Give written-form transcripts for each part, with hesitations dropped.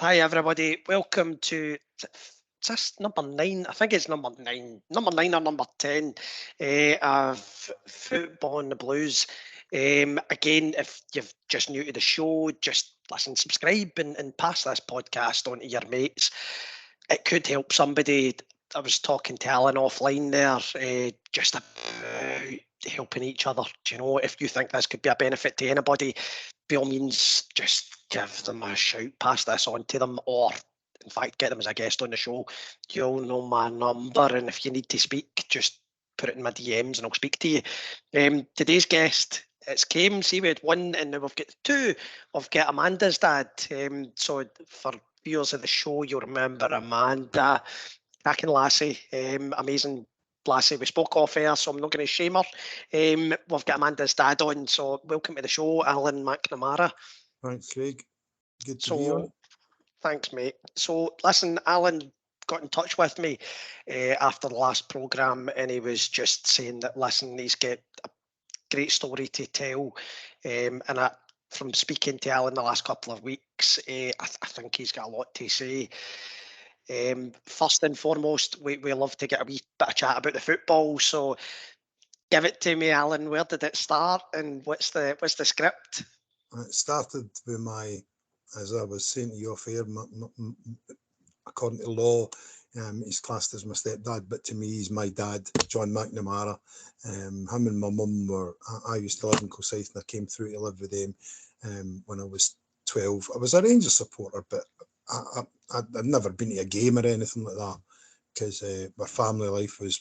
Hi, everybody. Welcome to just number 9. I think it's number 9 or number 10 of Football and the Blues. Again, if you're just new to the show, just listen, subscribe, and pass this podcast on to your mates. It could help somebody. I was talking to Alan offline there, just about helping each other. Do you know, if you think this could be a benefit to anybody, by all means, just give them a shout, pass this on to them, or in fact, get them as a guest on the show. You'll know my number, and if you need to speak, just put it in my DMs and I'll speak to you. Today's guest, it's came, see, we had one, and now we've got two. We've got Amanda's dad. So for viewers of the show, you'll remember Amanda, cracking lassie, amazing lassie. We spoke off air, so I'm not going to shame her. We've got Amanda's dad on, so welcome to the show, Alan McNamara. Thanks, Craig. Good to be on. So, thanks, mate. So, listen, Alan got in touch with me after the last programme, and he was just saying that, listen, he's got a great story to tell. From speaking to Alan the last couple of weeks, I think he's got a lot to say. First and foremost, we love to get a wee bit of chat about the football. So give it to me, Alan. Where did it start, and what's the script? It started with as I was saying to you off air, according to law, he's classed as my stepdad, but to me, he's my dad, John McNamara. Him and my mum I used to live in Kilsyth, and I came through to live with them when I was 12. I was a Rangers supporter, but I'd never been to a game or anything like that because my family life was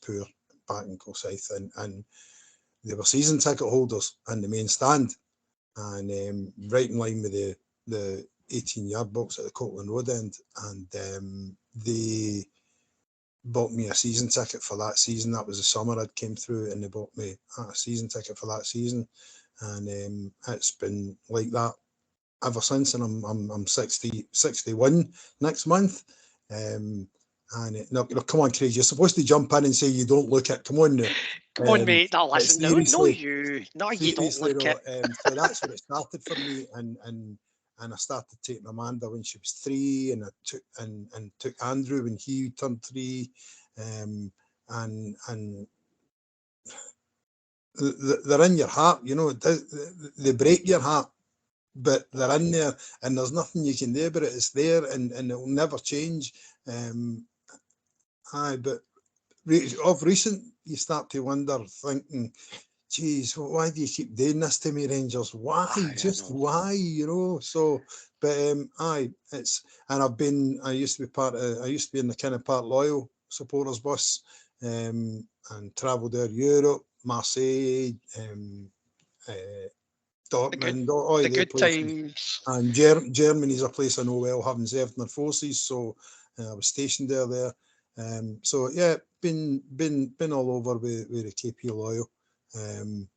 poor back in Kilsyth, and they were season ticket holders in the main stand, and right in line with the 18-yard box at the Copeland Road end, and they bought me a season ticket for that season. That was the summer I'd came through, and they bought me a season ticket for that season, and it's been like that ever since. And I'm 61 next month. No, come on, Craig, you're supposed to jump in and say you don't look it. Come on now. Come on, mate. No, listen, no, you. No, you don't Seriously, look it. so that's where it started for me, and I started taking Amanda when she was 3, and I took Andrew when he turned 3, and they're in your heart, you know. They break your heart, but they're in there, and there's nothing you can do about it. It's there, and it'll never change. But of recent, you start to wonder, thinking, geez, why do you keep doing this to me, Rangers? Why? Just why, you know? So, but it's, and I used to be in the kind of Park Loyal supporters bus, and travelled there, Europe, Marseille, Dortmund, all The the good places. times. And Germany's a place I know well, having served in the forces, so I was stationed there. So yeah, been all over with the KP Loyal, and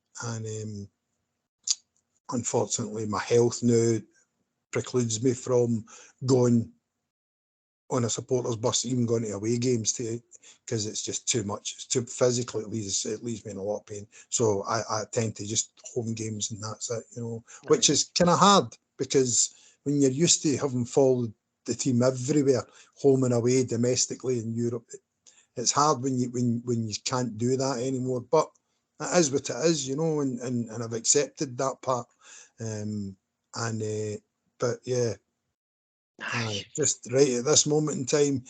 unfortunately my health now precludes me from going on a supporters bus, even going to away games, because it's just too much. It's too physically, it leaves me in a lot of pain. So I tend to just home games, and that's it, you know, which is kind of hard, because when you're used to having followed the team everywhere, home and away, domestically in Europe, it's hard when you can't do that anymore. But it is what it is, you know, and I've accepted that part. But yeah, just right at this moment in time,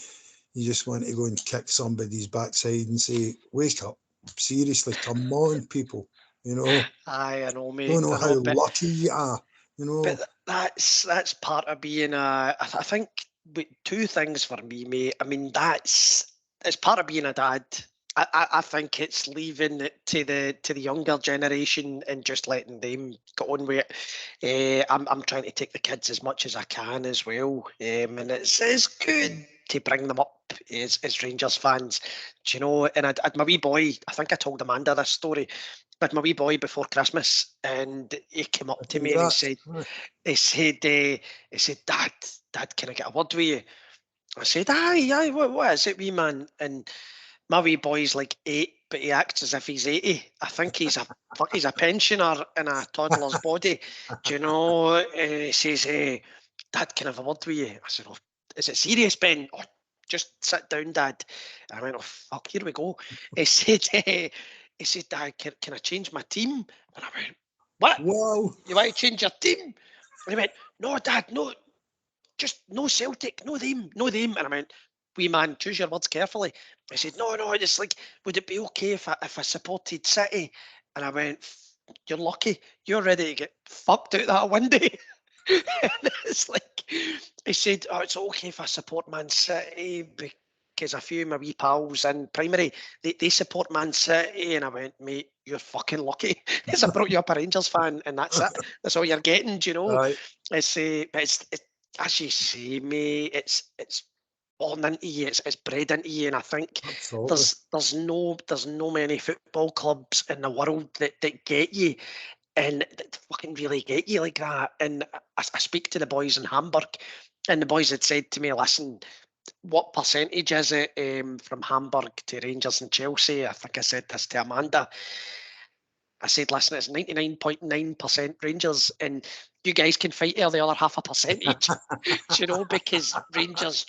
you just want to go and kick somebody's backside and say, "Wake up! Seriously, come on, people! You know, I know, mate. don't know I how know, lucky you are. You but know." that's part of being I think two things for me, mate. I mean, it's part of being a dad. I think it's leaving it to the younger generation and just letting them get on with it. I'm trying to take the kids as much as I can as well, and it's good to bring them up as Rangers fans. Do you know? And I'd my wee boy. I think I told Amanda this story. But my wee boy before Christmas, and he came up to me and he said, Dad, can I get a word with you? I said, aye, what is it, wee man? And my wee boy's like 8, but he acts as if he's 80. I think he's a pensioner in a toddler's body. Do you know? He says, Dad, can I have a word with you? I said, oh, is it serious, Ben? Oh, just sit down, Dad. And I went, oh, fuck, here we go. He said, Dad, can I change my team? And I went, what? Wow. You want to change your team? And he went, no, Dad, no, just no Celtic, no them, no them. And I went, wee man, choose your words carefully. I said, no, it's like, would it be okay if I supported City? And I went, you're lucky. You're ready to get fucked out that one day. And it's like, he said, oh, it's okay if I support Man City because a few of my wee pals in primary, they support Man City. And I went, mate, you're fucking lucky. Because I brought you up a Rangers fan and that's it. That's all you're getting, do you know? Right. But it's as you say, mate, it's born into you, it's bred into you, and I think Absolutely. there's no many football clubs in the world that get you and that fucking really get you like that. And I speak to the boys in Hamburg, and the boys had said to me, listen, what percentage is it from Hamburg to Rangers and Chelsea? I think I said this to Amanda. I said, listen, it's 99.9% Rangers, and you guys can fight the other half a percentage, you know, because Rangers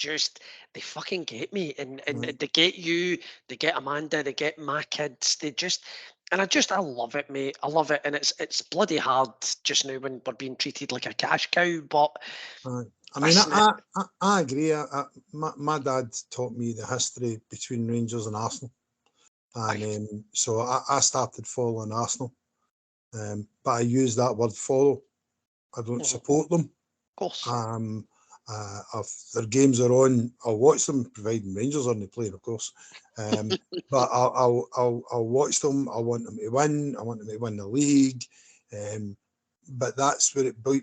they fucking get me, and Right. they get you, they get Amanda, they get my kids, I love it, mate. I love it, and it's bloody hard just now when we're being treated like a cash cow, but Right. I mean, listen, I agree. My dad taught me the history between Rangers and Arsenal. And so I started following Arsenal. But I use that word follow. I don't support them. Of course. If their games are on, I'll watch them, providing Rangers aren't playing, of course. But I'll watch them. I want them to win. I want them to win the league. But that's where it be.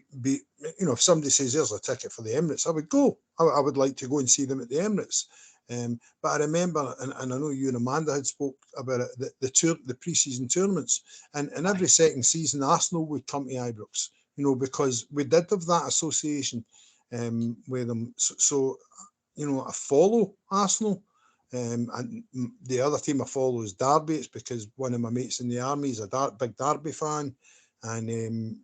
You know, if somebody says there's a ticket for the Emirates, I would go. I would like to go and see them at the Emirates. But I remember, and I know you and Amanda had spoke about it, the pre-season tournaments, and every second season Arsenal would come to Ibrox, you know, because we did have that association with them. So you know, I follow Arsenal, and the other team I follow is Derby. It's because one of my mates in the army is a big Derby fan. And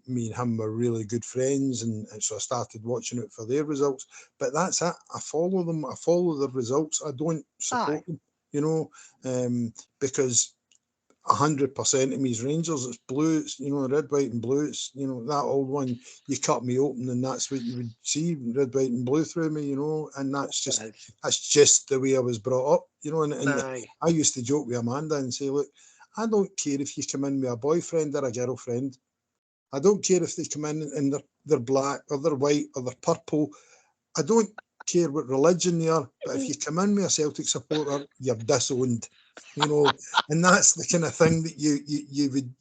me and him were really good friends, and so I started watching it for their results. But that's it. I follow them. I follow their results. I don't support them, you know, because 100% of me is Rangers. It's blue. It's, you know, red, white, and blue. It's, you know, that old one. You cut me open, and that's what you would see, red, white, and blue through me, you know. And that's just the way I was brought up, you know. And I used to joke with Amanda and say, look, I don't care if you come in with a boyfriend or a girlfriend. I don't care if they come in and they're black or they're white or they're purple. I don't care what religion they are, but if you come in with a Celtic supporter, you're disowned, you know. And that's the kind of thing that you would.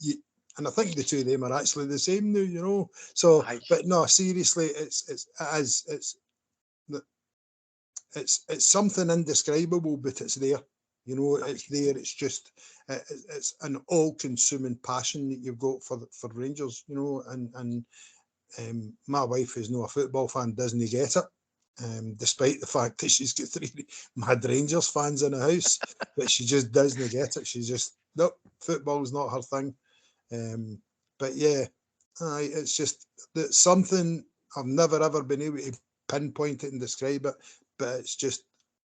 And I think the two of them are actually the same now, you know. So, but no, seriously, it's something indescribable, but it's there. You know, it's there. It's just it's an all-consuming passion that you've got for Rangers. You know, and my wife, who's not a football fan, doesn't get it. Despite the fact that she's got 3 mad Rangers fans in the house, but she just doesn't get it. She's just nope, football's not her thing. But yeah, it's just that something I've never ever been able to pinpoint it and describe it, but it's just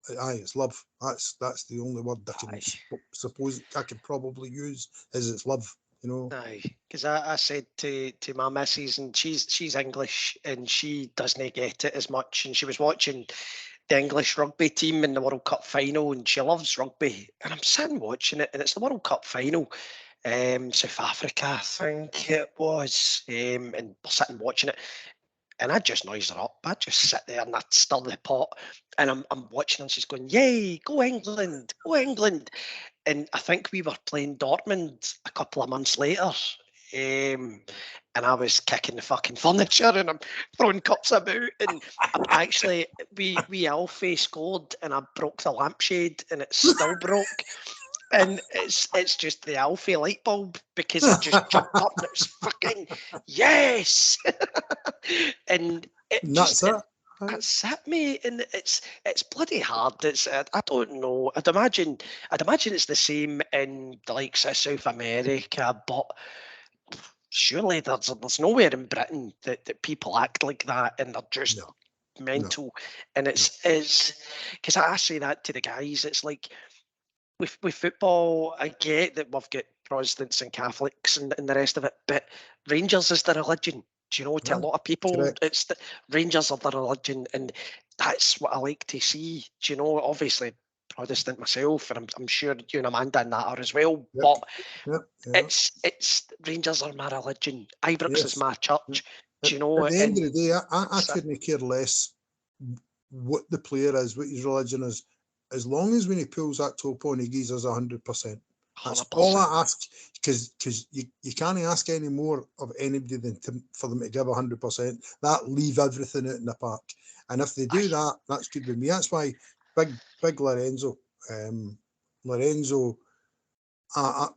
it's love. That's the only word I can suppose I could probably use is it's love. You know. Aye, because I said to my missus, and she's English, and she doesn't get it as much, and she was watching the English rugby team in the World Cup final, and she loves rugby, and I'm sitting watching it, and it's the World Cup final, South Africa, I think it was, and we're sitting watching it, and I just noise her up. I just sit there and I stir the pot, and I'm watching her, and she's going, "Yay, go England, go England!" And I think we were playing Dortmund a couple of months later. And I was kicking the fucking furniture and I'm throwing cups about. And actually, we Alfie scored and I broke the lampshade and it still broke. And it's just the Alfie light bulb because I just jumped up and it was fucking yes. And That's it. That's it, mate, and it's bloody hard. I don't know. I'd imagine it's the same in the likes of South America, but surely there's nowhere in Britain that people act like that and they're just No, mental. And no. it's because I say that to the guys. It's like with football, I get that we've got Protestants and Catholics and the rest of it, but Rangers is the religion. Do you know? To a Huh? lot of people, Correct. it's the Rangers are the religion, and that's what I like to see. Do you know? Obviously, Protestant myself, and I'm sure you and Amanda and that are as well. Yep. But Yep. Yeah. it's Rangers are my religion. Ibrox is Yes. my church. Do you At know? the end And of the day, I so- couldn't care less what the player is, what his religion is, as long as when he pulls that top on, he gives us 100%. That's all 100%. I ask, because you can't ask any more of anybody than for them to give 100%. That leave everything out in the park, and if they do that, that's good with me. That's why big Lorenzo, Lorenzo.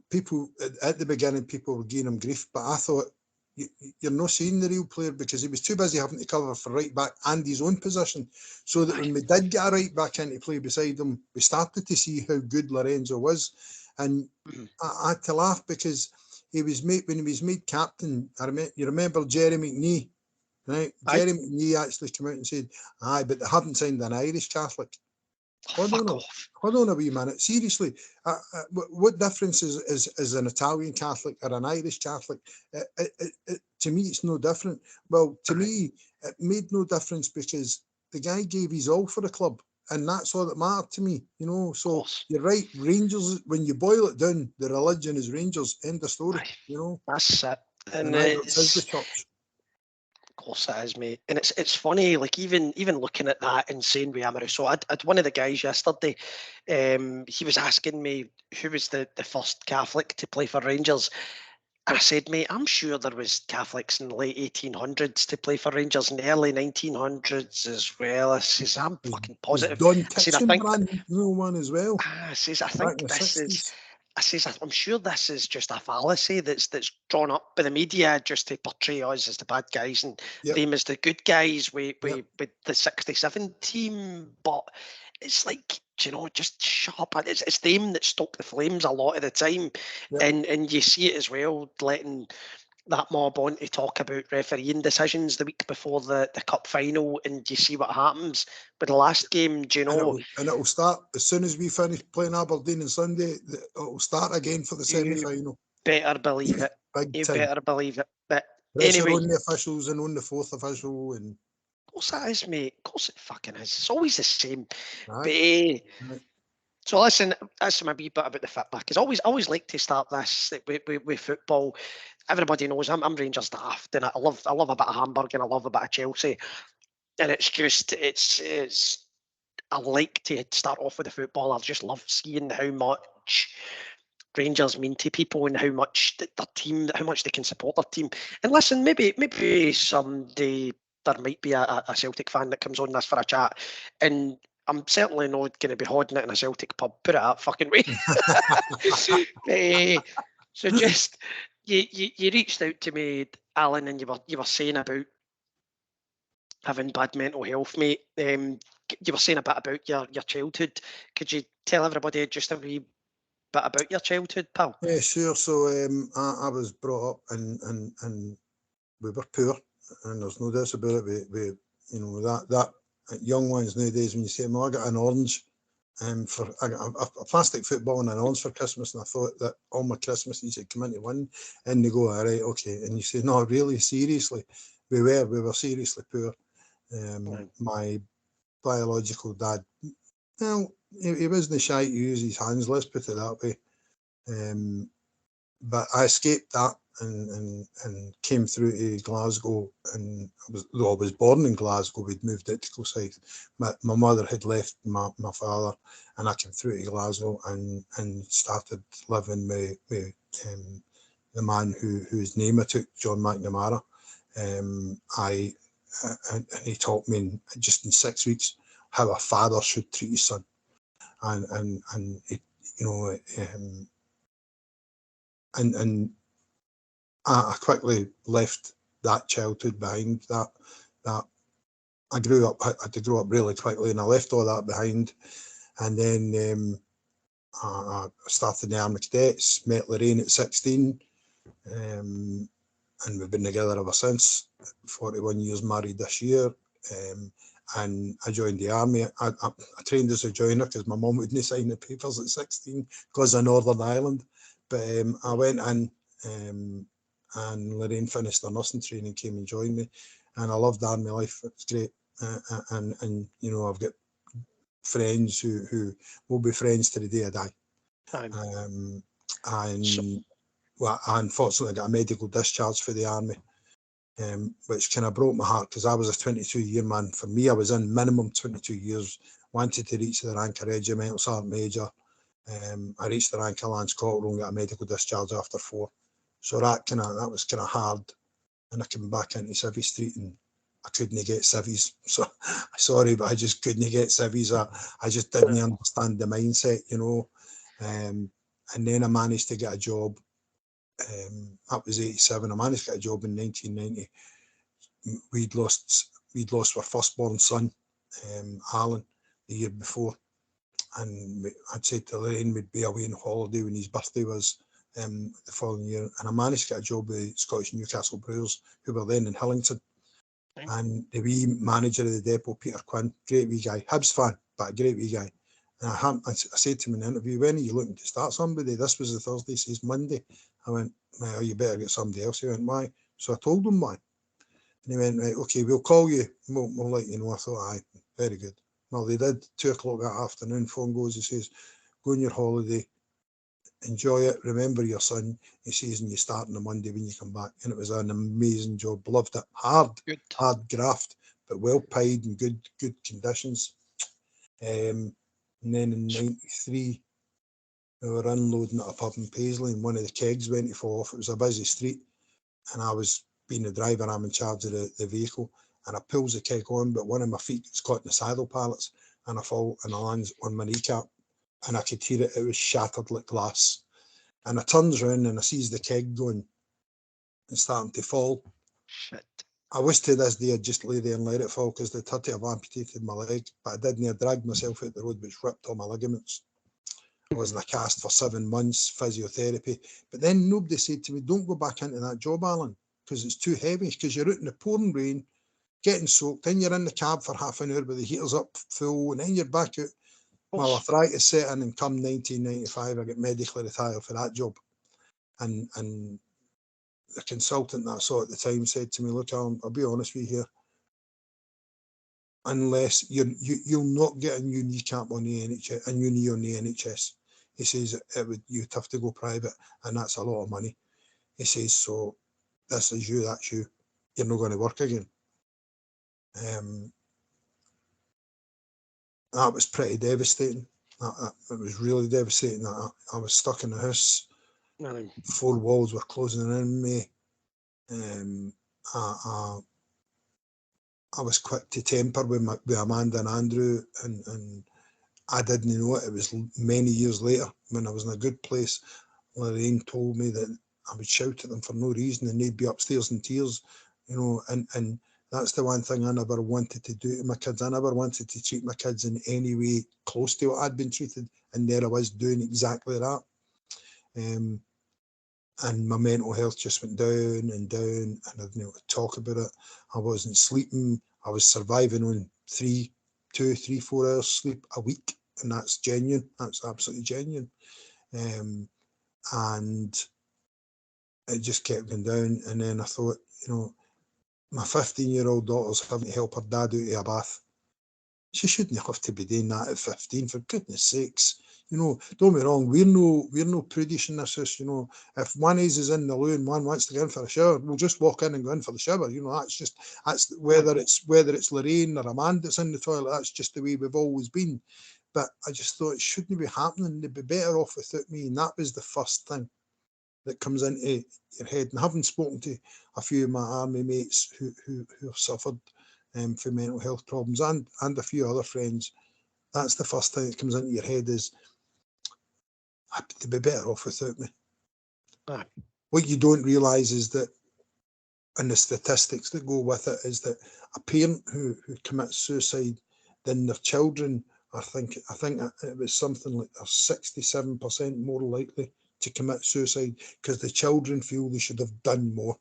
People at the beginning, people were giving him grief, but I thought you're not seeing the real player, because he was too busy having to cover for right back and his own position. So that when we did get a right back into play beside him, we started to see how good Lorenzo was. And I had to laugh because he was made, when he was made captain. You remember Jerry McNee, right? Aye. Jerry McNee actually came out and said, "Aye, but they haven't signed an Irish Catholic." Fuck off. Hold on a wee minute. Seriously, what difference is an Italian Catholic or an Irish Catholic? To me, it's no different. Well, to me, it made no difference because the guy gave his all for the club, and that's all that mattered to me. You know, so you're right. Rangers, when you boil it down, the religion is Rangers. End of story. Aye. You know, That's it. and And Ibrox is the church. of course it is, mate. And it's funny, like even looking at that and saying we am. So I'd one of the guys yesterday, he was asking me who was the first Catholic to play for Rangers. And I said, mate, I'm sure there was Catholics in the late 1800s to play for Rangers in the early 1900s as well. I says, I'm fucking There's positive. Don I said, I Kitchen think brand new one as well, I says, I back in think the this is 60s. I says, I'm sure this is just a fallacy that's drawn up by the media just to portray us as the bad guys and Yep, them as the good guys yep. with the 67 team. But it's like, just shut up. It's them that stoke the flames a lot of the time. Yep. And you see it as well, letting that mob on to talk about refereeing decisions the week before the cup final, and you see what happens with the last game. Do you know? And it'll start as soon as we finish playing Aberdeen on Sunday. It'll start again for the You semi-final. better believe it. Big You time. better believe it. But Pressure anyway, on the officials and on the fourth official, and of course that is, mate. Of course it fucking is. It's always the same. But aye, aye. so listen, that's my wee bit about the feedback. Because always like to start this with football. Everybody knows I'm Rangers daft, and I love a bit of Hamburg and I love a bit of Chelsea. And it's just it's I like to start off with the football. I just love seeing how much Rangers mean to people and how much their team, how much they can support their team. And listen, maybe someday there might be a Celtic fan that comes on this for a chat, and I'm certainly not going to be holding it in a Celtic pub. Put it that fucking way. So just you reached out to me, Alan, and you were saying about having bad mental health, mate. You were saying a bit about your childhood. Could you tell everybody just a wee bit about your childhood, pal? Yeah, sure. So I was brought up and we were poor, and there's no doubt about it. We that young ones nowadays, when you say, "Well, I got an orange." I got a plastic football and an orange for Christmas, and I thought that all my Christmases had come into one, and they go, "All right, okay," and you say, "No, really, seriously, we were seriously poor." My biological dad, well, he wasn't shy to use his hands, let's put it that way. But I escaped that and came through to Glasgow, and though I was born in Glasgow, we'd moved out to Kilsyth. My mother had left my father, and I came through to Glasgow and started living with the man whose name I took, John McNamara. And he taught me just in 6 weeks how a father should treat his son, and it, and I quickly left that childhood behind. That I grew up. I had to grow up really quickly, and I left all that behind. And then I started in the Army Cadets. Met Lorraine at 16. and we've been together ever since. 41 years married this year. And I joined the army. I trained as a joiner because my mum wouldn't sign the papers at 16 because of Northern Ireland. But I went in, and Lorraine finished her nursing training, came and joined me, and I loved army life. It's great, and you know, I've got friends who will be friends to the day I die. And well, I unfortunately got a medical discharge for the army, which kind of broke my heart because I was a 22-year man. For me, I was in minimum 22 years, wanted to reach the rank of regimental sergeant major. I reached the rank of lance corporal and got a medical discharge after 4. So that was kind of hard. And I came back into Civvy Street and I couldn't get civvies. So sorry, but I just couldn't get civvies. I just didn't understand the mindset, you know. And then I managed to get a job. That was 87. I managed to get a job in 1990. We'd lost our firstborn son, Alan, the year before, and I'd said to Lorraine we'd be away on holiday when his birthday was the following year, and I managed to get a job with Scottish Newcastle Brewers, who were then in Hillington. And the wee manager of the depot, Peter Quinn, great wee guy, Hibs fan, but a great wee guy. And I said to him in the interview, when are you looking to start somebody? This was the Thursday. He says, Monday. I went, well, you better get somebody else. He went, why? So I told him why. And he went, right, okay, we'll call you. We'll let you know. I thought, aye, very good. Well, they did. 2 o'clock that afternoon, phone goes, he says, go on your holiday, enjoy it, remember your son. He says, and you start on the Monday when you come back. And it was an amazing job. Loved it. Hard graft, but well paid and good conditions. And then in 93, we were unloading at a pub in Paisley and one of the kegs went to fall off. It was a busy street and I was being the driver, I'm in charge of the vehicle, and I pulls the keg on, but one of my feet gets caught in the saddle pallets and I fall and I lands on my kneecap and I could hear it was shattered like glass. And I turns around and I sees the keg going and starting to fall. Shit. I wish to this day I'd just lay there and let it fall because they'd had to have amputated my leg, but I didn't. I dragged myself out the road, which ripped all my ligaments. I was in a cast for 7 months, physiotherapy. But then nobody said to me, don't go back into that job, Alan, because it's too heavy, because you're out in the pouring rain, getting soaked, then you're in the cab for half an hour with the heaters up full, and then you're back out. Well, arthritis set in, and come 1995, I get medically retired for that job. And the consultant that I saw at the time said to me, look, Alan, I'll be honest with you here, unless you'll not get a new kneecap on the NHS, a new knee on the NHS. He says you'd have to go private, and that's a lot of money. He says, so this is you, that's you. You're not going to work again. That was pretty devastating. It was really devastating. I was stuck in the house. 4 walls were closing in on me. I was quick to temper with Amanda and Andrew, and I didn't know it. It was many years later when I was in a good place. Lorraine told me that I would shout at them for no reason and they'd be upstairs in tears, you know, and that's the one thing I never wanted to do to my kids. I never wanted to treat my kids in any way close to what I'd been treated, and there I was doing exactly that. And my mental health just went down and down, and I didn't know to talk about it. I wasn't sleeping. I was surviving on 2, 3, 4 hours sleep a week, and that's genuine. That's absolutely genuine. And it just kept going down. And then I thought, you know, my 15-year-old daughter's having to help her dad out of a bath. She shouldn't have to be doing that at 15, for goodness sakes. You know, don't be wrong, we're no prudish in this house, you know. If one is in the loo and one wants to go in for a shower, we'll just walk in and go in for the shower. You know, that's whether it's Lorraine or Amanda that's in the toilet, that's just the way we've always been. But I just thought it shouldn't be happening. They'd be better off without me. And that was the first thing that comes into your head. And having spoken to a few of my army mates who have suffered for mental health problems, and a few other friends, that's the first thing that comes into your head is, they'd be better off without me. What you don't realise is that, and the statistics that go with it, is that a parent who commits suicide, then their children, I think it was something like they're 67% more likely to commit suicide because the children feel they should have done more.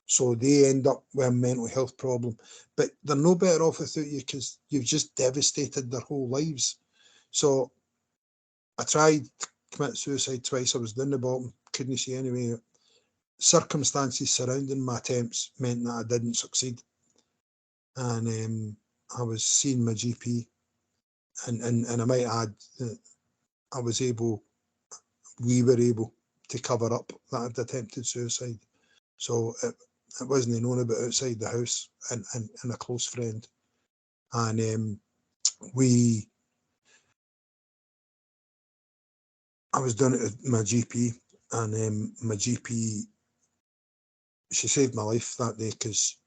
So they end up with a mental health problem. But they're no better off without you because you've just devastated their whole lives. So I tried to commit suicide twice. I was down the bottom, couldn't see any way out. Circumstances surrounding my attempts meant that I didn't succeed. And I was seeing my GP, and I might add that we were able to cover up that I'd attempted suicide. So it wasn't known about outside the house and a close friend. And I was down at my GP, and my GP, she saved my life that day, because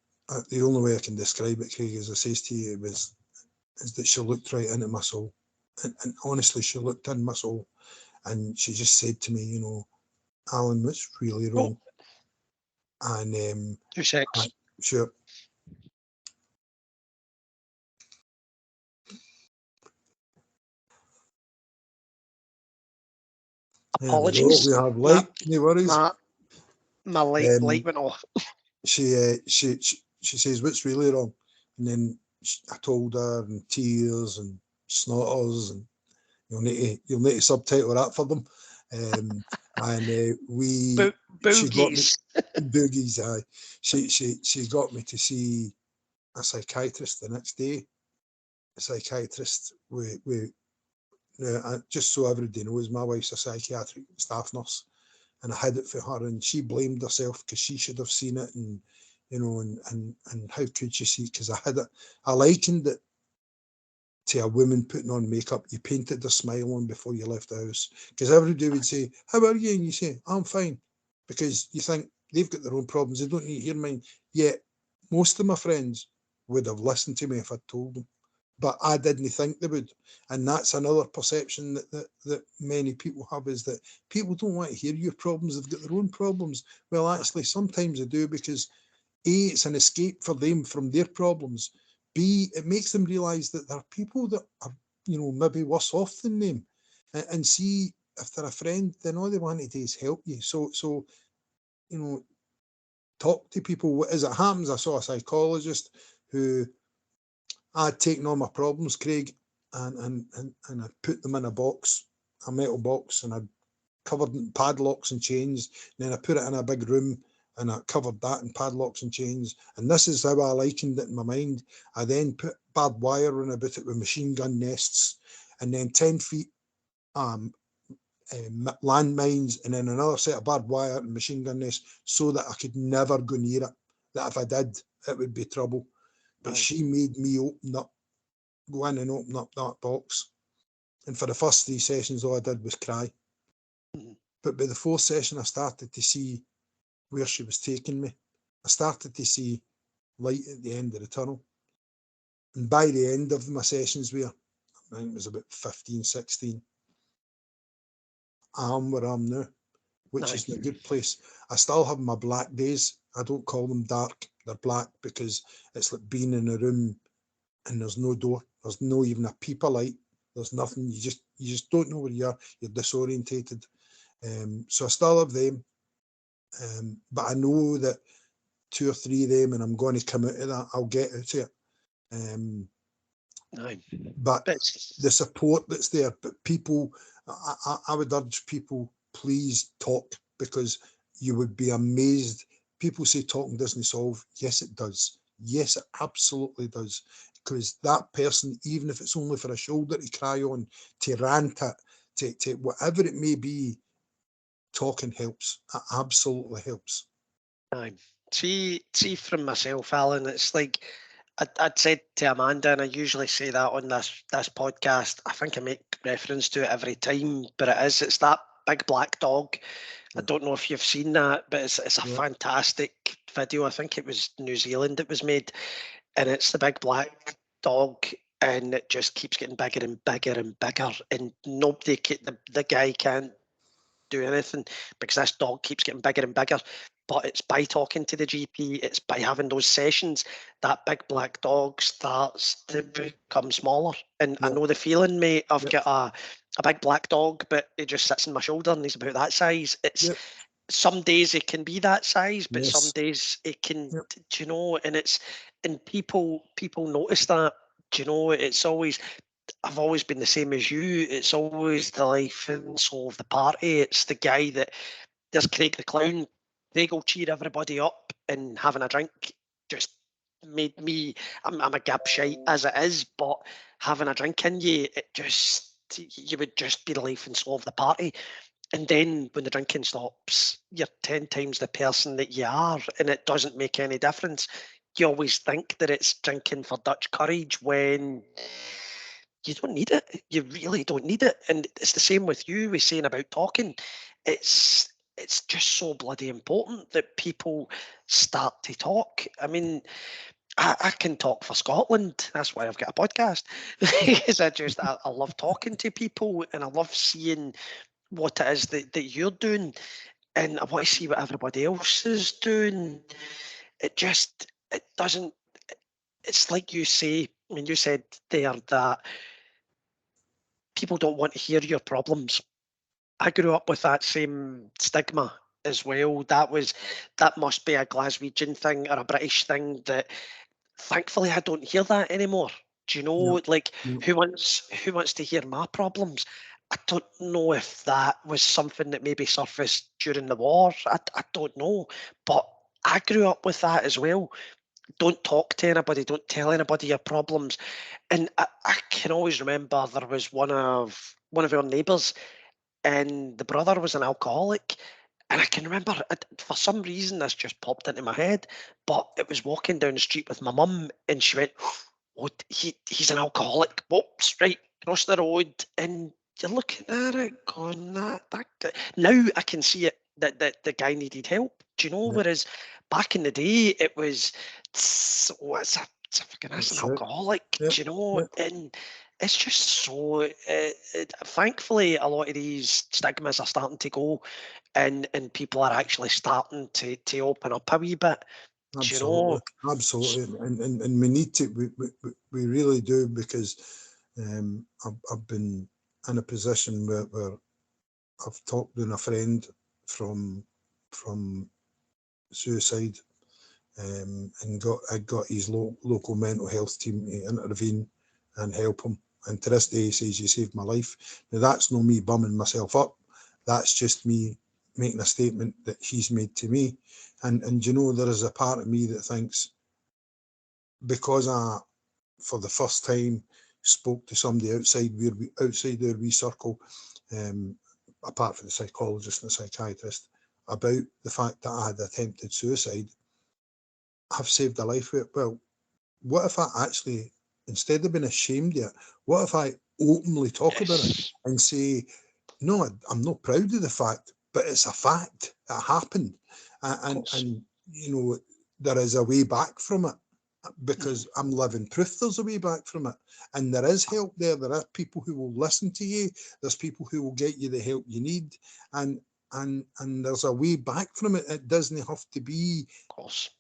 the only way I can describe it, Craig, as I says to you, is that she looked right into my soul. And honestly, she looked in my soul, and she just said to me, you know, Alan, what's really wrong? And 2 secs. Sure. Apologies. We have light. No worries. My light went off. She says, what's really wrong? And then I told her in tears and snotters, and you'll need to subtitle that for them. She got me boogies. She got me to see a psychiatrist the next day. A psychiatrist with just so everybody knows, my wife's a psychiatric staff nurse, and I hid it for her, and she blamed herself because she should have seen it, and you know, and how could she see it? Because I had it. I likened it to a woman putting on makeup. You painted a smile on before you left the house, because everybody would say, how are you? And you say, I'm fine, because you think they've got their own problems, they don't need to hear mine. Yet most of my friends would have listened to me if I'd told them, but I didn't think they would. And that's another perception that many people have, is that people don't want to hear your problems, they've got their own problems. Well, actually, sometimes they do, because A, it's an escape for them from their problems. B, it makes them realise that there are people that are, you know, maybe worse off than them. And C, if they're a friend, then all they want to do is help you. So you know, talk to people. As it happens, I saw a psychologist who I'd taken all my problems, Craig, and I put them in a box, a metal box, and I'd covered in padlocks and chains. And then I put it in a big room, and I covered that in padlocks and chains. And this is how I likened it in my mind. I then put barbed wire around about it with machine gun nests, and then 10 feet landmines, and then another set of barbed wire and machine gun nests, so that I could never go near it. That if I did, it would be trouble. But she made me go in and open up that box. And for the first 3 sessions, all I did was cry. But by the 4th session, I started to see where she was taking me. I started to see light at the end of the tunnel. And by the end of my sessions I think it was about 15, 16, I am where I am now, which is in a good place. I still have my black days. I don't call them dark, they're black, because it's like being in a room and there's no door, there's no even a peep of light, there's nothing, you just don't know where you are, you're disorientated. So I still have them, but I know that 2 or 3 of them, and I'm going to come out of that, I'll get out of it. But the support that's there, but people, I would urge people, please talk, because you would be amazed. People say talking doesn't solve. Yes, it does. Yes, it absolutely does. Because that person, even if it's only for a shoulder to cry on, to rant at, to whatever it may be, talking helps. It absolutely helps. See from myself, Alan, it's like I'd said to Amanda, and I usually say that on this podcast. I think I make reference to it every time, but it's that big black dog. I don't know if you've seen that, but it's a fantastic video. I think it was New Zealand it was made, and it's the big black dog, and it just keeps getting bigger and bigger and bigger, and nobody the guy can't do anything because this dog keeps getting bigger and bigger. But it's by talking to the GP, it's by having those sessions, that big black dog starts to become smaller. And I know the feeling, mate. I've got a big black dog, but he just sits on my shoulder and he's about that size. some days it can be that size, but some Yes. days it can, Yep. do you know, and people notice that, do you know, it's always, I've always been the same as you. It's always the life and soul of the party. It's the guy that, there's Craig the Clown. Craig will cheer everybody up, and having a drink just made me, I'm a gab shite as it is, but having a drink in you, it just, you would just be the life and soul of the party. And then when the drinking stops, you're 10 times the person that you are, and it doesn't make any difference. You always think that it's drinking for Dutch courage when you don't need it. You really don't need it. And it's the same with you, with saying about talking. It's just so bloody important that people start to talk. I mean, I can talk for Scotland. That's why I've got a podcast. Because I love talking to people, and I love seeing what it is that you're doing, and I want to see what everybody else is doing. It doesn't, it's like you say, I mean, you said there that people don't want to hear your problems. I grew up with that same stigma as well. That must be a Glaswegian thing or a British thing that thankfully I don't hear that anymore. Do you Yep. know, like, Yep. who wants to hear my problems? I don't know if that was something that maybe surfaced during the war. I don't know. But I grew up with that as well. Don't talk to anybody, don't tell anybody your problems. And I can always remember there was one of our neighbours, and the brother was an alcoholic. And I can remember, for some reason, this just popped into my head. But it was walking down the street with my mum, and she went, "Oh, he's an alcoholic. Whoops, right, cross the road." And you're looking at it, going, Now I can see it, that the guy needed help. Do you know? Yep. Whereas back in the day, it was, that's an That's it. alcoholic. Yep. Do you know? Yep. And it's just so. Thankfully, a lot of these stigmas are starting to go, and people are actually starting to open up a wee bit. Do you know? Absolutely. Absolutely. And we need to, we really do, because I've been in a position where I've talked to a friend from suicide, and I got his local mental health team to intervene and help him. And to this day, he says, "You saved my life." Now, that's not me bumming myself up. That's just me making a statement that he's made to me. And you know, there is a part of me that thinks, because I, for the first time, spoke to somebody outside our wee circle, apart from the psychologist and the psychiatrist, about the fact that I had attempted suicide, I've saved a life with it. Well, what if I actually, instead of being ashamed of it, what if I openly talk about it Yes, and say, no, I'm not proud of the fact, but it's a fact. It happened. of course. And you know, there is a way back from it, Mhm. because I'm living proof there's a way back from it. And there is help there. There are people who will listen to you. There's people who will get you the help you need. And there's a way back from it. It doesn't have to be, Of course.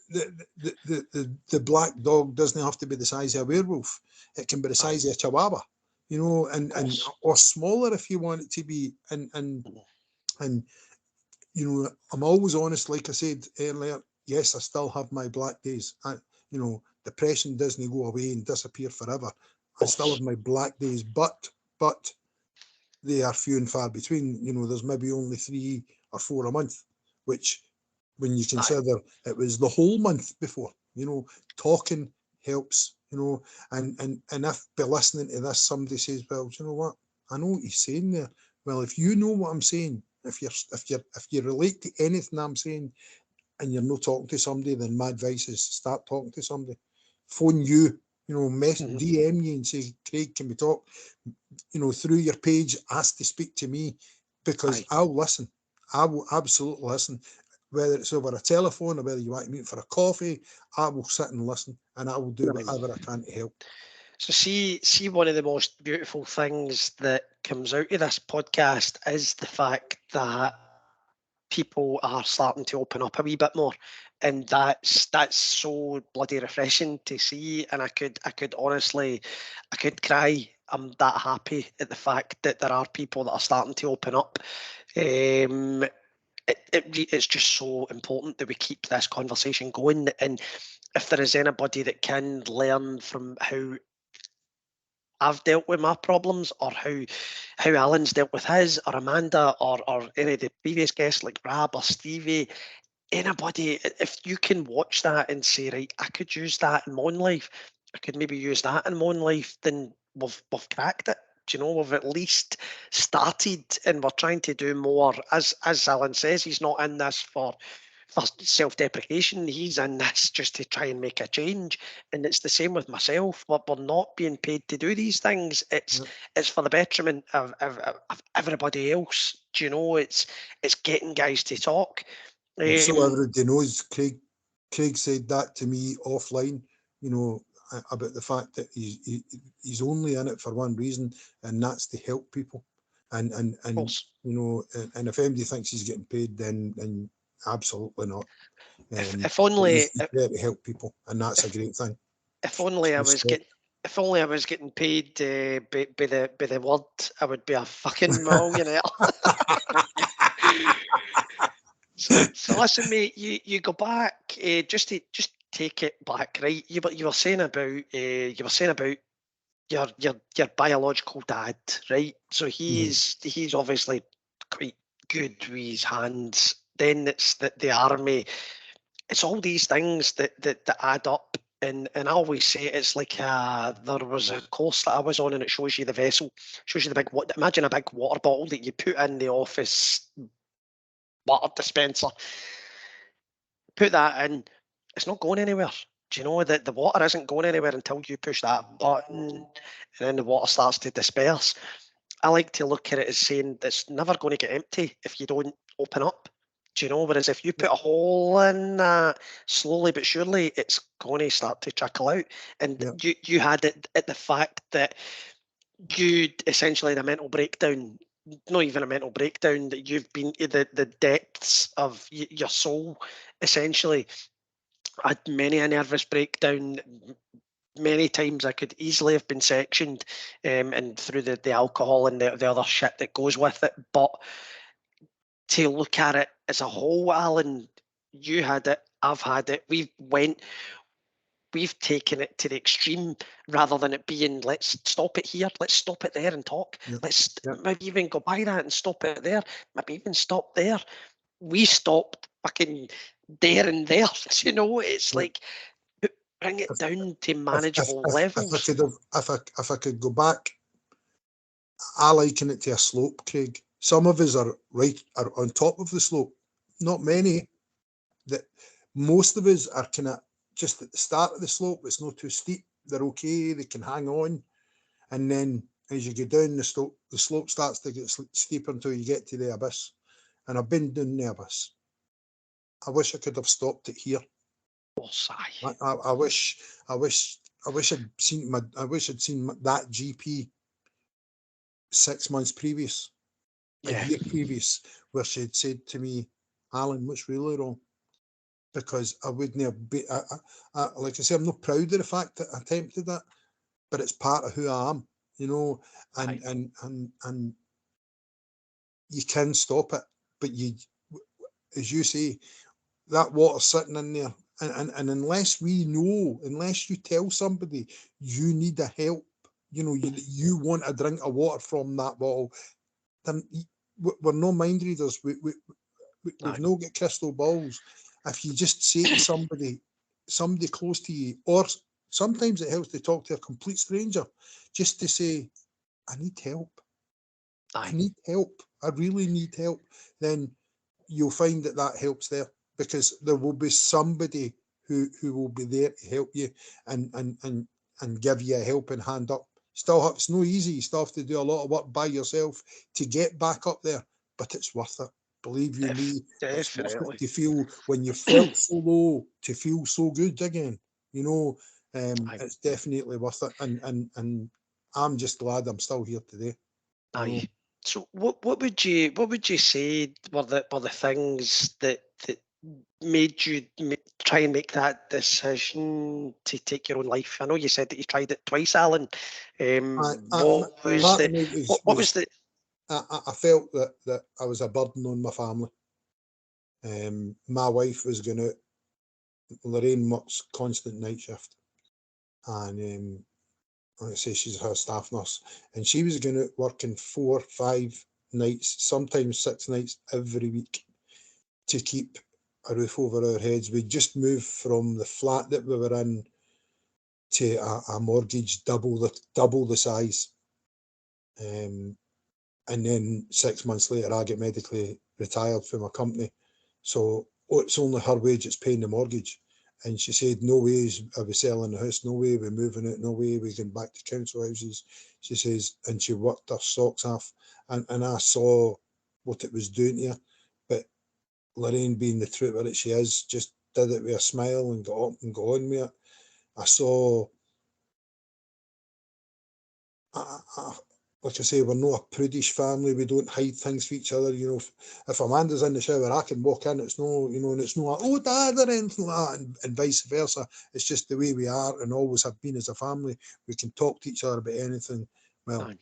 the black dog doesn't have to be the size of a werewolf. It can be the Aye, size of a chihuahua, you know, of course. or smaller if you want it to be. Mhm. And you know, I'm always honest. Like I said earlier, yes, I still have my black days. You know, depression doesn't go away and disappear forever. Of I still have course. my black days, but they are few and far between. You know, there's maybe only 3 or 4 a month, which, when you Aye. consider it was the whole month before, you know, talking helps, you know. And if by listening to this, somebody says, well, do you know what? I know what he's saying there. Well, if you know what I'm saying, if you relate to anything I'm saying, and you're not talking to somebody, then my advice is start talking to somebody. Phone you, you know, Mhm. DM you and say, Craig, can we talk? You know, through your page, ask to speak to me, because Aye. I'll listen. I will absolutely listen. Whether it's over a telephone or whether you want to meet for a coffee, I will sit and listen, and I will do Aye. whatever I can to help. So see, one of the most beautiful things that comes out of this podcast is the fact that people are starting to open up a wee bit more, and that's so bloody refreshing to see. And I could honestly, I could cry. I'm that happy at the fact that there are people that are starting to open up. Um, it's just so important that we keep this conversation going. And if there is anybody that can learn from how I've dealt with my problems, or how Alan's dealt with his, or Amanda, or any of the previous guests like Rab or Stevie, anybody, if you can watch that and say, right, I could use that in my own life, I could maybe use that in my own life, then we've cracked it. Do you know, we've at least started, and we're trying to do more. As Alan says, he's not in this for self-deprecation. He's in this just to try and make a change. And it's the same with myself. We're not being paid to do these things. It's Yeah. it's for the betterment of everybody else. Do you know, it's getting guys to talk. And so Um, everybody knows, Craig said that to me offline, you know, about the fact that he's only in it for one reason, and that's to help people. And of course, you know, and if anybody thinks he's getting paid, then absolutely not. if But only he's there to help people, and that's a great thing. if only I was Respect. get if only I was getting paid by the word, I would be a fucking millionaire. So listen, mate. You go back, just take it back, right? You were saying about your biological dad, right? So Mhm. he's obviously quite good with his hands. Then it's the army. It's all these things that add up. And I always say it's like there was a course that I was on, and it shows you the vessel, shows you the big what. Imagine a big water bottle that you put in the office water dispenser. Put that in, it's not going anywhere. Do you know that the water isn't going anywhere until you push that button, and then the water starts to disperse? I like to look at it as saying it's never going to get empty if you don't open up. Do you know? Whereas if you put a hole in that, slowly but surely, it's going to start to trickle out. And Yeah, you had it at the fact that you essentially had a mental breakdown, not even a mental breakdown, that you've been to the depths of your soul, essentially. I had many a nervous breakdown. Many times I could easily have been sectioned, and through the alcohol and the other shit that goes with it. But to look at it as a whole, Alan, you had it, I've had it. We've taken it to the extreme, rather than it being let's stop it here, let's stop it there and talk. yeah, Let's yeah, maybe even go by that and stop it there. Maybe even stop there. We stopped fucking there and there. You know, it's yeah. like bring it If, down to manageable if I levels. could have, if I could go back, I liken it to a slope, Craig. Some of us are on top of the slope. Not many. That most of us are kind of just at the start of the slope. It's not too steep. They're okay. They can hang on. And then as you get down the slope starts to get steeper until you get to the abyss. And I've been down the abyss. I wish I could have stopped it here. Oh, sigh. I wish, I wish, I wish I'd seen that GP 6 months previous, a Yeah, year previous, where she'd said to me, Alan, what's really wrong? Because I wouldn't have been, like I say, I'm not proud of the fact that I attempted that, but it's part of who I am, you know, aye. and you can stop it, but as you say, that water's sitting in there. And unless we know, unless you tell somebody you need a help, you know, you want a drink of water from that bottle, then we're no mind readers. We've Aye. no got crystal balls. If you just say to somebody close to you, or sometimes it helps to talk to a complete stranger, just to say, I need help. I Aye. need help. I really need help. Then you'll find that helps there, because there will be somebody who will be there to help you and give you a helping hand up. It's no easy. You still have to do a lot of work by yourself to get back up there, but it's worth it. Believe you me, it's worth it Definitely. to feel when you felt so low to feel so good again. You know, Aye. it's definitely worth it. And I'm just glad I'm still here today. You Aye. know, So what would you say were the things that made you try and make that decision to take your own life? I know you said that you tried it twice, Alan. What was part of the me what was the I felt that I was a burden on my family. My wife was going out. Lorraine works constant night shift, and like I say, she's her staff nurse, and she was going out working 4, 5 nights, sometimes 6 nights every week to keep a roof over our heads. We just moved from the flat that we were in to a mortgage double the size, and then 6 months later I get medically retired from my company, so it's only her wage that's paying the mortgage. And she said, no way are we selling the house, no way we're moving out, no way we're going back to council houses. She says, and she worked her socks off, and I saw what it was doing to her. But Lorraine, being the trooper that she is, just did it with a smile and got up and got on with it. I saw, like I say, we're not a prudish family. We don't hide things from each other. You know, if Amanda's in the shower, I can walk in. It's no, you know, and it's not like, oh, Dad, or anything like that, and vice versa. It's just the way we are and always have been as a family. We can talk to each other about anything. Well,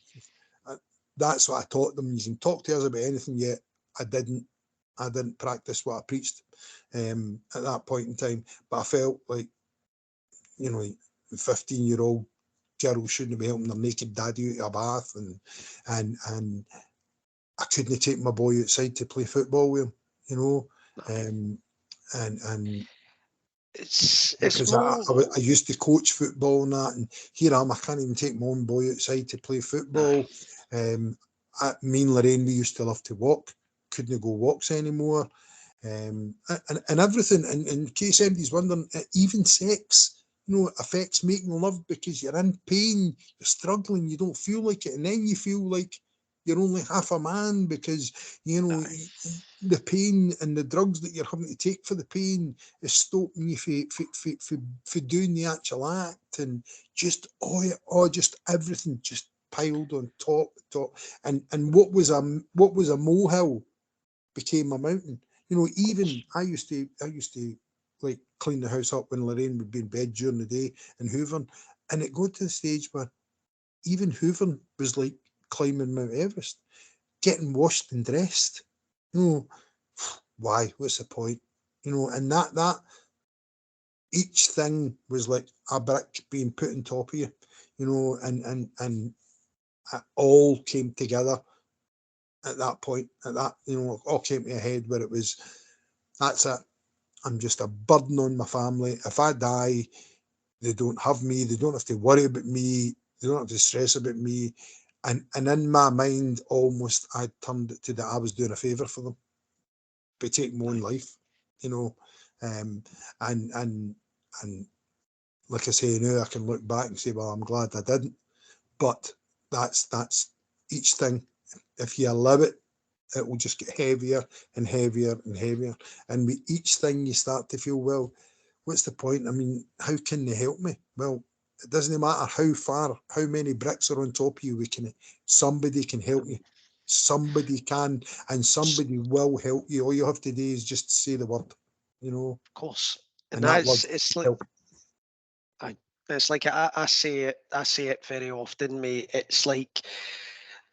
that's what I taught them. You can talk to us about anything. Yet I didn't practice what I preached at that point in time. But I felt like, you know, 15-year-old girl shouldn't be helping their naked daddy out of a bath, and I couldn't take my boy outside to play football with him, you know. And it's because more. I used to coach football and that, and here I am, I can't even take my own boy outside to play football. Me and Lorraine, we used to love to walk, couldn't go walks anymore, and everything. And in case anybody's wondering, even sex, you know, affects making love, because you're in pain, you're struggling, you don't feel like it, and then you feel like you're only half a man, because, you know, the pain and the drugs that you're having to take for the pain is stopping you for doing the actual act, and just just everything just piled on top, and what was a molehill became a mountain. You know, even I used to like clean the house up when Lorraine would be in bed during the day and hoovering, and it got to the stage where even hoovering was like climbing Mount Everest, getting washed and dressed. You know, why? What's the point? You know, and that each thing was like a brick being put on top of you. You know, and it all came together at that point. At that, you know, it all came to a head where it was, that's it. I'm just a burden on my family. If I die, they don't have me. They don't have to worry about me. They don't have to stress about me. And in my mind, almost I turned it to that I was doing a favour for them by taking my own life, you know. And like I say, now I can look back and say, well, I'm glad I didn't. But that's each thing. If you allow it, it will just get heavier and heavier and heavier. And with each thing you start to feel, well, what's the point? I mean, how can they help me? Well, it doesn't matter how many bricks are on top of you, somebody can help you. Somebody can, and somebody will help you. All you have to do is just say the word, you know. Of course, and And that word, it's like, help. it's like I say it very often, mate. It's like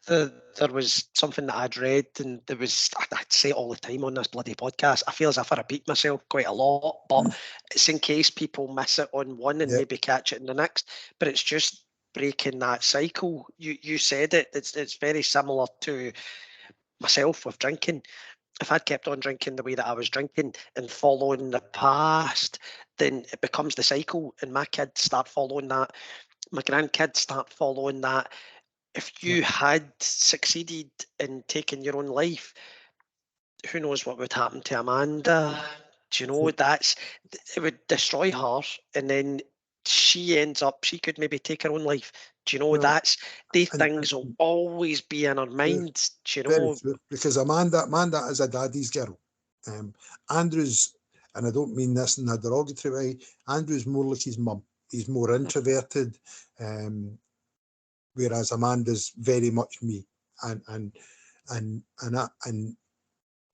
there was something that I'd read, and I'd say it all the time on this bloody podcast. I feel as if I repeat myself quite a lot, but it's in case people miss it on one and Yeah. maybe catch it in the next. But it's just breaking that cycle. You said it. It's very similar to myself with drinking. If I'd kept on drinking the way that I was drinking and following the past, then it becomes the cycle, and my kids start following that. My grandkids start following that. If you had succeeded in taking your own life, who knows what would happen to Amanda? Do you know, it would destroy her, and then she could maybe take her own life. Do you know, Well, these and things will always be in our minds. Do you very know? true, because Amanda is a daddy's girl. Andrew's, and I don't mean this in a derogatory way, Andrew's more like his mum. He's more introverted, whereas Amanda's very much me. And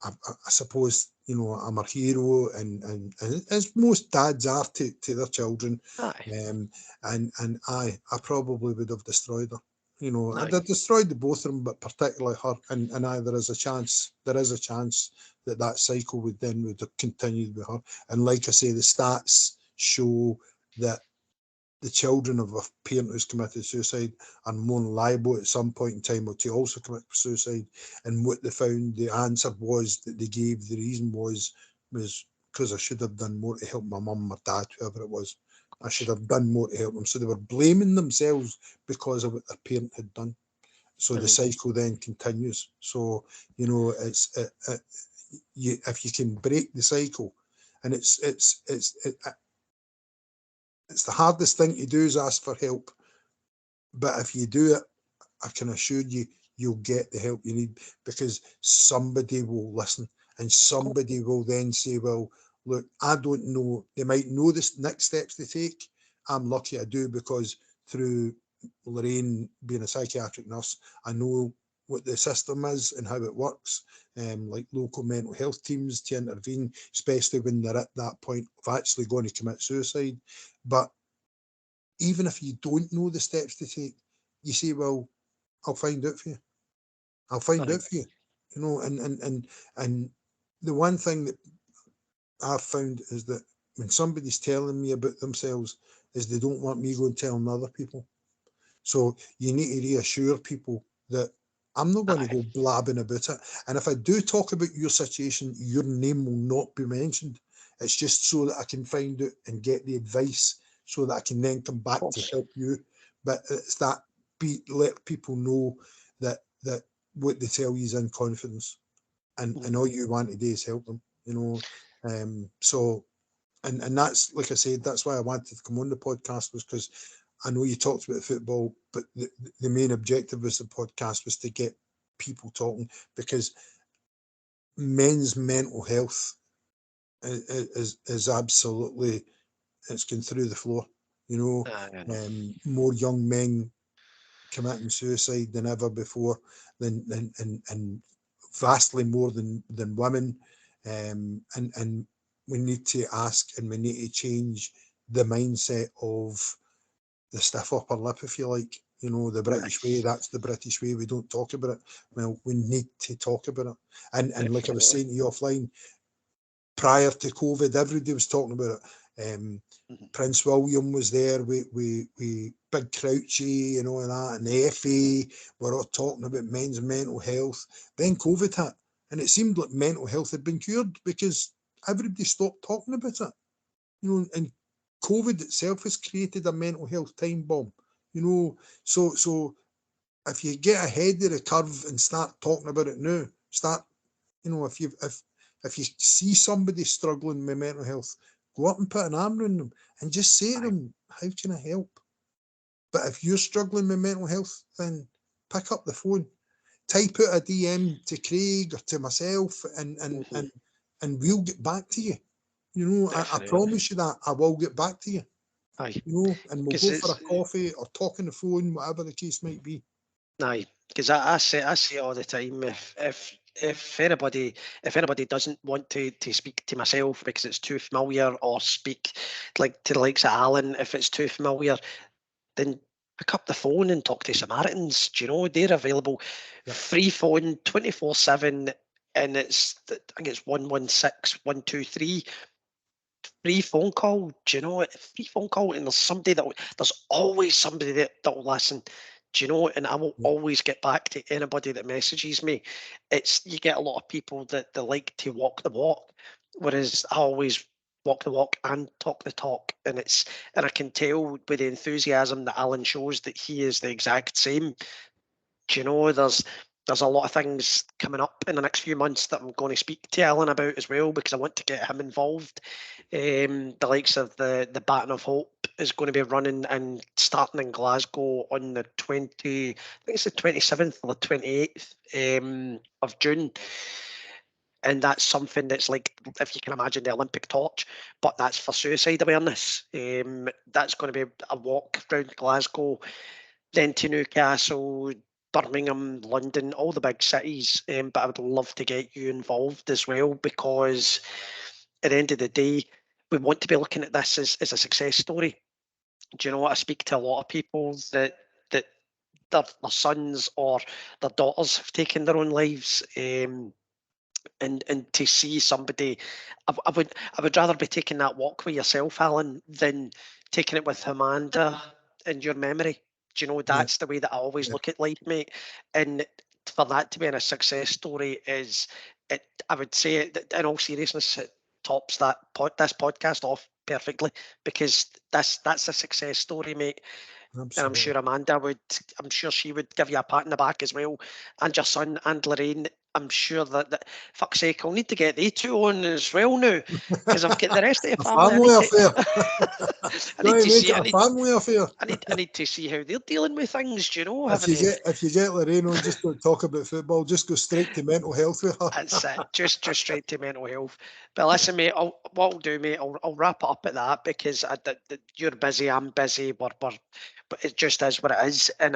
I suppose, you know, I'm her hero, and as most dads are to their children. Aye. And I probably would have destroyed her. You know, Aye. they destroyed the both of them, but particularly her. And there is a chance that cycle would have continued with her. And like I say, the stats show that the children of a parent who's committed suicide are more liable at some point in time to also commit suicide. And what they found, the answer was that they gave, the reason was because I should have done more to help my mum or dad, whoever it was. I should have done more to help them. So they were blaming themselves because of what their parent had done. So the cycle then continues. So, you know, if you can break the cycle, and it's the hardest thing to do is ask for help. But if you do it, I can assure you, you'll get the help you need, because somebody will listen, and somebody will then say, well, look, I don't know. They might know the next steps to take. I'm lucky I do, because through Lorraine being a psychiatric nurse, I know what the system is and how it works, like local mental health teams to intervene, especially when they're at that point of actually going to commit suicide. But even if you don't know the steps to take, you say, well, I'll find out for you. I'll find out for you. You know, and the one thing that I've found is that when somebody's telling me about themselves, is they don't want me going telling other people. So you need to reassure people that I'm not going to go blabbing about it. And if I do talk about your situation, your name will not be mentioned. It's just so that I can find out and get the advice, so that I can then come back to help you. But it's that, let people know that what they tell you is in confidence, and all you want to do is help them, you know. So and that's, like I said, that's why I wanted to come on the podcast, was because I know you talked about football, but the main objective of the podcast was to get people talking, because men's mental health is absolutely, it's going through the floor. You know, more young men committing suicide than ever before, and vastly more than women, and we need to ask, and we need to change the mindset of the stiff upper lip, if you like. You know, the British way, that's the British way. We don't talk about it. Well, we need to talk about it. And like I was saying to you offline, prior to COVID, everybody was talking about it. Prince William was there with Big Crouchy, you know, and that, and the FA were all talking about men's mental health. Then COVID hit, and it seemed like mental health had been cured, because everybody stopped talking about it. You know, and COVID itself has created a mental health time bomb. You know, so if you get ahead of the curve and start talking about it now, you know, if you see somebody struggling with mental health, go up and put an arm around them and just say to them, how can I help? But if you're struggling with mental health, then pick up the phone, type out a DM to Craig or to myself, and we'll get back to you. You know, I promise you that I will get back to you. You know, and we'll go for a coffee or talk on the phone, whatever the case might be. Aye, because I say all the time, if anybody doesn't want to speak to myself because it's too familiar, or speak like to the likes of Alan if it's too familiar, then pick up the phone and talk to Samaritans. Do you know, they're available, free phone 24/7, and I think it's 116 123. Free phone call, do you know, free phone call, and there's always somebody that will listen. Do you know, and I will always get back to anybody that messages me. You get a lot of people that they like to walk the walk, whereas I always walk the walk and talk the talk, and I can tell with the enthusiasm that Alan shows that he is the exact same. Do you know, there's a lot of things coming up in the next few months that I'm going to speak to Alan about as well, because I want to get him involved. The likes of the Baton of Hope is going to be running and starting in Glasgow on the 20, I think it's the 27th or the 28th of June. And that's something that's like, if you can imagine, the Olympic torch, but that's for suicide awareness. That's going to be a walk around Glasgow, then to Newcastle, Birmingham, London, all the big cities. But I would love to get you involved as well, because at the end of the day, we want to be looking at this as a success story. Do you know what? I speak to a lot of people that their sons or their daughters have taken their own lives. And to see somebody, I would rather be taking that walk with yourself, Alan, than taking it with Amanda in your memory. Do you know, Yeah, that's the way that I always yeah, look at life, mate. And for that to be in a success story is, it. I would say, in all seriousness, it tops this podcast off perfectly, because that's a success story, mate. And I'm absolutely. sure I'm sure she would give you a pat in the back as well. And your son and Lorraine, I'm sure that fuck's sake, I'll need to get they two on as well now, because I've got the rest of the A family. family affair. I need Don't to make see, it a family affair. I need to see how they're dealing with things, do you know, If having you to. get Lorraine on, just don't talk about football. Just go straight to mental health with her. That's it. Just straight to mental health. But listen, mate, what I'll do, mate, I'll wrap it up at that, because you're busy, I'm busy, but it just is what it is. And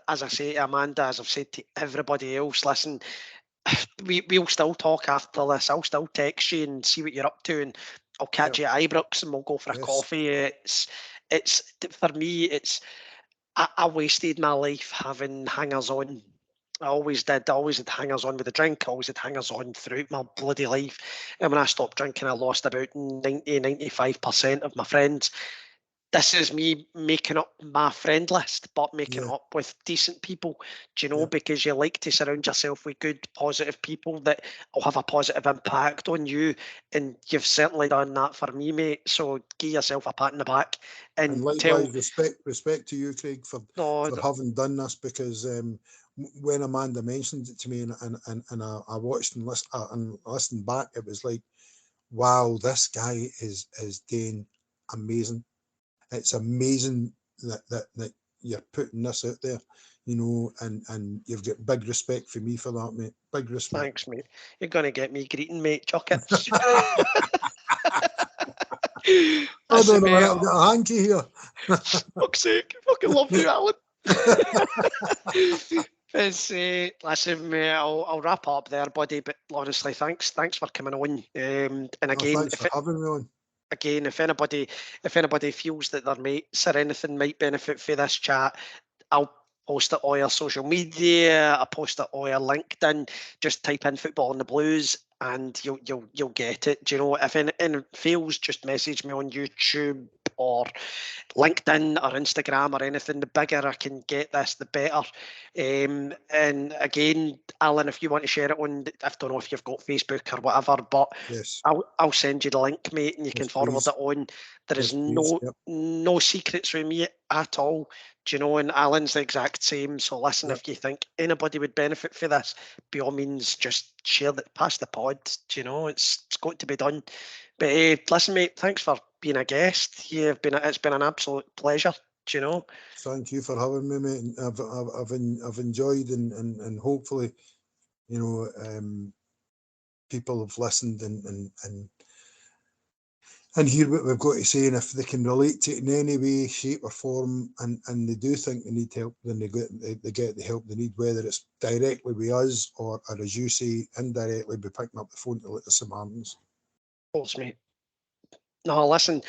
as I say to Amanda, as I've said to everybody else, listen, we'll still talk after this. I'll still text you and see what you're up to, and I'll catch Yep. you at Ibrox and we'll go for a Yes. coffee. It's for me, I wasted my life having hangers on. I always did. I always had hangers on with the drink. I always had hangers on throughout my bloody life. And when I stopped drinking, I lost about 95% of my friends. This is me making up my friend list, but making it Yeah. up with decent people, do you know, Yeah. because you like to surround yourself with good, positive people that will have a positive impact on you. And you've certainly done that for me, mate. So give yourself a pat in the back And and tell, likewise, respect to you, Craig, no, for having done this, because when Amanda mentioned it to me, and I watched and listened back, it was like, wow, this guy is doing amazing. It's amazing that you're putting this out there, and you've got big respect for me for that, mate. Big respect. thanks, mate. You're going to get me greeting, mate. Chuck it. Hold Listen, on a mate. minute, I've got a hanky here. Fuck's sake. Fucking love you, Alan. Listen, mate, I'll wrap up there, buddy. But honestly, thanks for coming on. And Oh, again, thanks for having me on. if anybody feels that their mates or anything might benefit from this chat, I'll post it on your social media. I post it on your LinkedIn. Just type in "football in the blues" and you'll get it. Do you know, if anything fails, just message me on YouTube or LinkedIn or Instagram or anything. The bigger I can get this, the better. And again, Alan, if you want to share it on, I don't know if you've got Facebook or whatever, but Yes. I'll send you the link, mate, and you can Yes, forward please. it on. There is Yes, please. Yep. no secrets with me at all. Do you know? And Alan's the exact same. So listen, Yep. if you think anybody would benefit from this, by all means, just share that, pass the pod. Do you know? It's got to be done. But listen, mate, thanks for being a guest. It's been an absolute pleasure. Do you know? Thank you for having me, mate. I've enjoyed, and hopefully, people have listened and hear what we've got to say, and if they can relate to it in any way, shape or form, and they do think they need help, then they get the help they need, whether it's directly with us or as you say, indirectly by picking up the phone to let the Samaritans. Of course, mate. No, listen,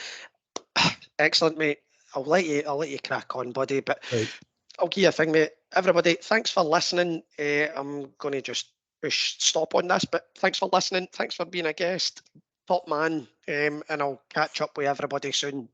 excellent, mate. I'll let you crack on, buddy. But Right. I'll give you a thing, mate. Everybody, thanks for listening. I'm going to just push stop on this, but thanks for listening. Thanks for being a guest. Top man. And I'll catch up with everybody soon.